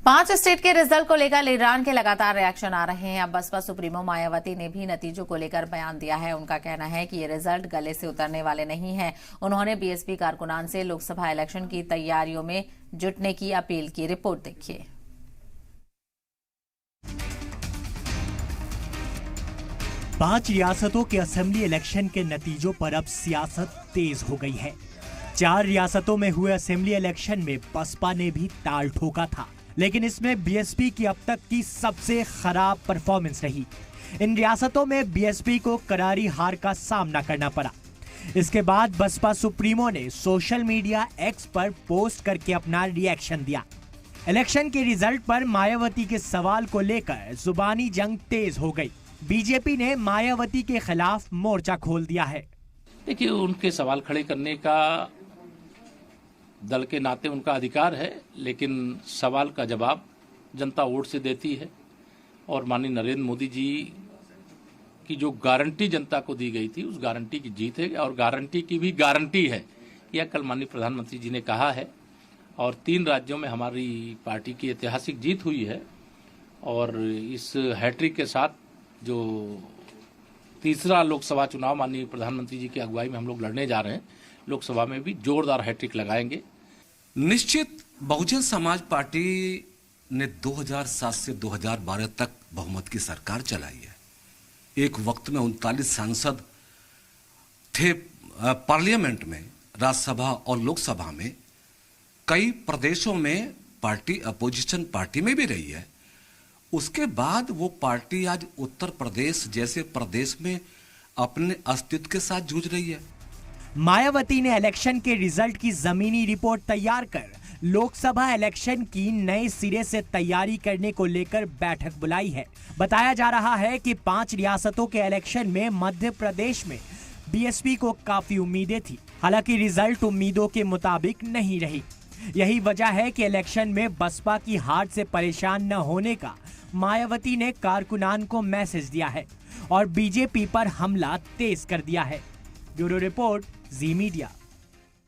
5 state के result को लेकर ईरान के लगातार रिएक्शन आ रहे हैं। अब बसपा सुप्रीमो मायावती ने भी नतीजों को लेकर बयान दिया है। उनका कहना है कि ये रिजल्ट गले से उतरने वाले नहीं हैं। उन्होंने बीएसपी कारकुनान से लोकसभा इलेक्शन की तैयारियों में जुटने की अपील की। रिपोर्ट देखिए। पांच रियासतों के असेंबली इलेक्शन के नतीजों पर अब सियासत तेज हो गई है। 4 रियासतों में हुए असेंबली इलेक्शन में बसपा ने भी ताल ठोका था, लेकिन इसमें बीएसपी की अब तक की सबसे खराब परफॉर्मेंस रही। इन रियासतों में बीएसपी को करारी हार का सामना करना पड़ा। इसके बाद बसपा सुप्रीमो ने सोशल मीडिया एक्स पर पोस्ट करके अपना रिएक्शन दिया। इलेक्शन के रिजल्ट पर मायावती के सवाल को लेकर जुबानी जंग तेज हो गई। बीजेपी ने मायावती के खिलाफ मोर्चा खोल दिया है। देखिए, उनके सवाल खड़े करने का दल के नाते उनका अधिकार है, लेकिन सवाल का जवाब जनता वोट से देती है। और माननीय नरेंद्र मोदी जी की जो गारंटी जनता को दी गई थी, उस गारंटी की जीत है और गारंटी की भी गारंटी है। यह कल माननीय प्रधानमंत्री जी ने कहा है। और 3 राज्यों में हमारी पार्टी की ऐतिहासिक जीत हुई है। और इस हैट्रिक के साथ जो तीसरा लोकसभा चुनाव माननीय प्रधानमंत्री जी की अगुवाई में हम लोग लड़ने जा रहे हैं, लोकसभा में भी जोरदार हैट्रिक लगाएंगे। निश्चित बहुजन समाज पार्टी ने 2007 से 2012 तक बहुमत की सरकार चलाई है। एक वक्त में 39 सांसद थे पार्लियामेंट में, राज्यसभा और लोकसभा में। कई प्रदेशों में पार्टी अपोजिशन पार्टी में भी रही है। उसके बाद वो पार्टी आज उत्तर प्रदेश जैसे प्रदेश में अपने अस्तित्व के साथ जूझ रही है। मायावती ने इलेक्शन के रिजल्ट की जमीनी रिपोर्ट तैयार कर लोकसभा इलेक्शन की नए सिरे से तैयारी करने को लेकर बैठक बुलाई है। बताया जा रहा है कि 5 रियासतों के इलेक्शन में मध्य प्रदेश में बीएसपी को काफी उम्मीदें थी। हालांकि रिजल्ट उम्मीदों के मुताबिक नहीं रही। यही वजह है कि इलेक्शन में बसपा की हार से परेशान न होने का मायावती ने कारकुनान को मैसेज दिया है और बीजेपी पर हमला तेज कर दिया है। ब्यूरो रिपोर्ट, जी मीडिया।